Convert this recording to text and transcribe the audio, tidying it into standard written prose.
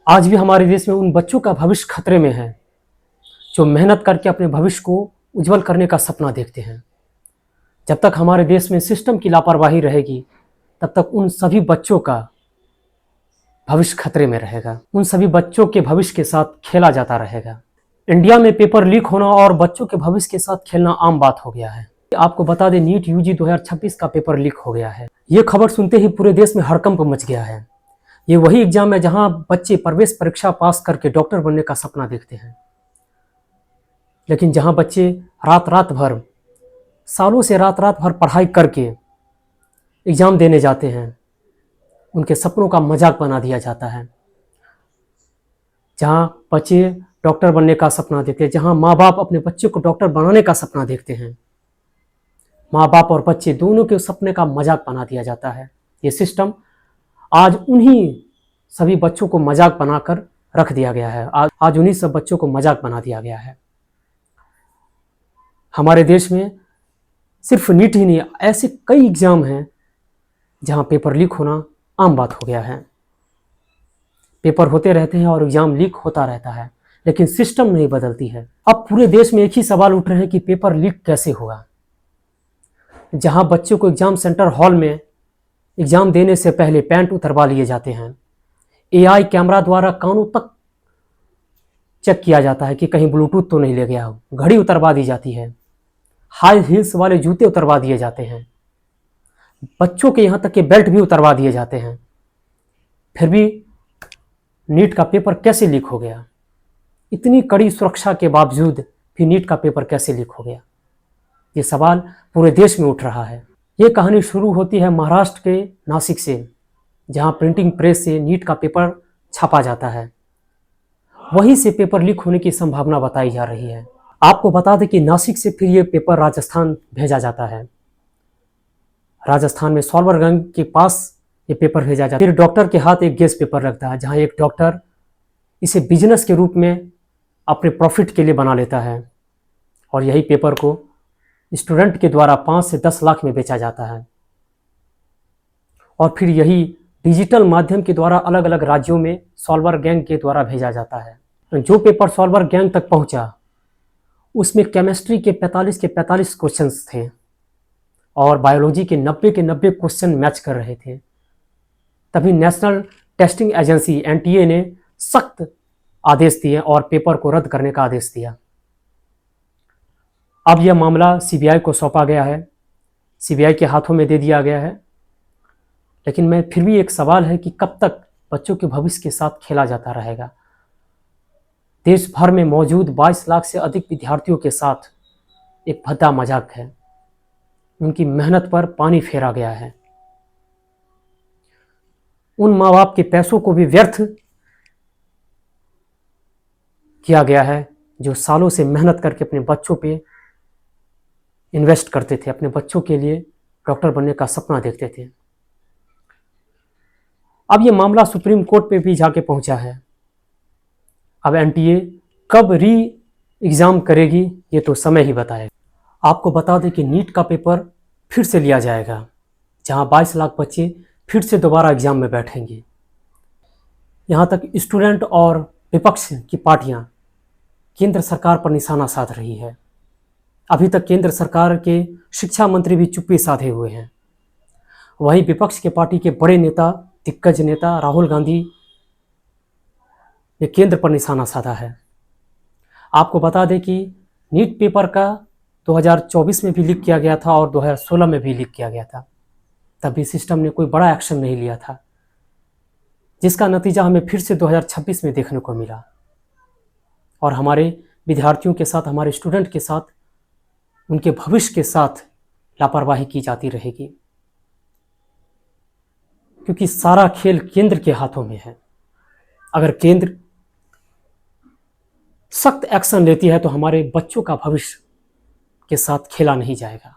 आज भी हमारे देश में उन बच्चों का भविष्य खतरे में है जो मेहनत करके अपने भविष्य को उज्जवल करने का सपना देखते हैं। जब तक हमारे देश में सिस्टम की लापरवाही रहेगी, तब तक उन सभी बच्चों का भविष्य खतरे में रहेगा। उन सभी बच्चों के भविष्य के साथ खेला जाता रहेगा। इंडिया में पेपर लीक होना और बच्चों के भविष्य के साथ खेलना आम बात हो गया है। आपको बता दें, नीट यूजी 2026 का पेपर लीक हो गया है। ये खबर सुनते ही पूरे देश में हड़कंप मच गया है। ये वही एग्जाम है जहां बच्चे प्रवेश परीक्षा पास करके डॉक्टर बनने का सपना देखते हैं, लेकिन जहां बच्चे सालों से रात रात भर पढ़ाई करके एग्जाम देने जाते हैं, उनके सपनों का मजाक बना दिया जाता है। जहां बच्चे डॉक्टर बनने का सपना देखते हैं, जहां माँ बाप अपने बच्चे को डॉक्टर बनाने का सपना देखते हैं, माँ बाप और बच्चे दोनों के सपने का मजाक बना दिया जाता है। ये सिस्टम आज उन्हीं सभी बच्चों को मजाक बनाकर रख दिया गया है। आज उन्हीं सब बच्चों को मजाक बना दिया गया है। हमारे देश में सिर्फ नीट ही नहीं, ऐसे कई एग्जाम हैं जहां पेपर लीक होना आम बात हो गया है। पेपर होते रहते हैं और एग्जाम लीक होता रहता है, लेकिन सिस्टम नहीं बदलती है। अब पूरे देश में एक ही सवाल उठ रहे हैं कि पेपर लीक कैसे होगा। जहां बच्चों को एग्जाम सेंटर हॉल में एग्जाम देने से पहले पैंट उतरवा लिए जाते हैं, एआई कैमरा द्वारा कानों तक चेक किया जाता है कि कहीं ब्लूटूथ तो नहीं ले गया हो, घड़ी उतरवा दी जाती है, हाई हील्स वाले जूते उतरवा दिए जाते हैं, बच्चों के यहाँ तक के बेल्ट भी उतरवा दिए जाते हैं। फिर भी नीट का पेपर कैसे लीक हो गया? इतनी कड़ी सुरक्षा के बावजूद भी नीट का पेपर कैसे लीक हो गया? ये सवाल पूरे देश में उठ रहा है। ये कहानी शुरू होती है महाराष्ट्र के नासिक से, जहां प्रिंटिंग प्रेस से नीट का पेपर छापा जाता है। वहीं से पेपर लीक होने की संभावना बताई जा रही है। आपको बता दें कि नासिक से फिर ये पेपर राजस्थान भेजा जाता है। राजस्थान में सॉल्वरगंज के पास ये पेपर भेजा जाता है। फिर डॉक्टर के हाथ एक गैस पेपर लगता है, जहां एक डॉक्टर इसे बिजनेस के रूप में अपने प्रॉफिट के लिए बना लेता है, और यही पेपर को स्टूडेंट के द्वारा 5 से 10 लाख में बेचा जाता है। और फिर यही डिजिटल माध्यम के द्वारा अलग अलग राज्यों में सॉल्वर गैंग के द्वारा भेजा जाता है। जो पेपर सॉल्वर गैंग तक पहुंचा, उसमें केमिस्ट्री के 45 क्वेश्चंस थे और बायोलॉजी के 90 क्वेश्चन मैच कर रहे थे। तभी नेशनल टेस्टिंग एजेंसी एनटीए ने सख्त आदेश दिए और पेपर को रद्द करने का आदेश दिया। अब यह मामला सीबीआई को सौंपा गया है, सीबीआई के हाथों में दे दिया गया है। लेकिन मैं फिर भी एक सवाल है कि कब तक बच्चों के भविष्य के साथ खेला जाता रहेगा? देश भर में मौजूद 22 लाख से अधिक विद्यार्थियों के साथ एक भद्दा मजाक है। उनकी मेहनत पर पानी फेरा गया है। उन माँ बाप के पैसों को भी व्यर्थ किया गया है, जो सालों से मेहनत करके अपने बच्चों पे इन्वेस्ट करते थे, अपने बच्चों के लिए डॉक्टर बनने का सपना देखते थे। अब ये मामला सुप्रीम कोर्ट पे भी जाके पहुंचा है। अब एनटीए कब री एग्ज़ाम करेगी, ये तो समय ही बताएगा। आपको बता दें कि नीट का पेपर फिर से लिया जाएगा, जहां 22 लाख बच्चे फिर से दोबारा एग्जाम में बैठेंगे। यहाँ तक स्टूडेंट और विपक्ष की पार्टियां केंद्र सरकार पर निशाना साध रही है। अभी तक केंद्र सरकार के शिक्षा मंत्री भी चुप्पी साधे हुए हैं। वहीं विपक्ष के पार्टी के बड़े नेता, दिग्गज नेता राहुल गांधी ने केंद्र पर निशाना साधा है। आपको बता दें कि नीट पेपर का 2024 में भी लीक किया गया था और 2016 में भी लीक किया गया था। तभी सिस्टम ने कोई बड़ा एक्शन नहीं लिया था, जिसका नतीजा हमें फिर से 2026 में देखने को मिला। और हमारे विद्यार्थियों के साथ, हमारे स्टूडेंट के साथ, उनके भविष्य के साथ लापरवाही की जाती रहेगी, क्योंकि सारा खेल केंद्र के हाथों में है। अगर केंद्र सख्त एक्शन लेती है तो हमारे बच्चों का भविष्य के साथ खेला नहीं जाएगा।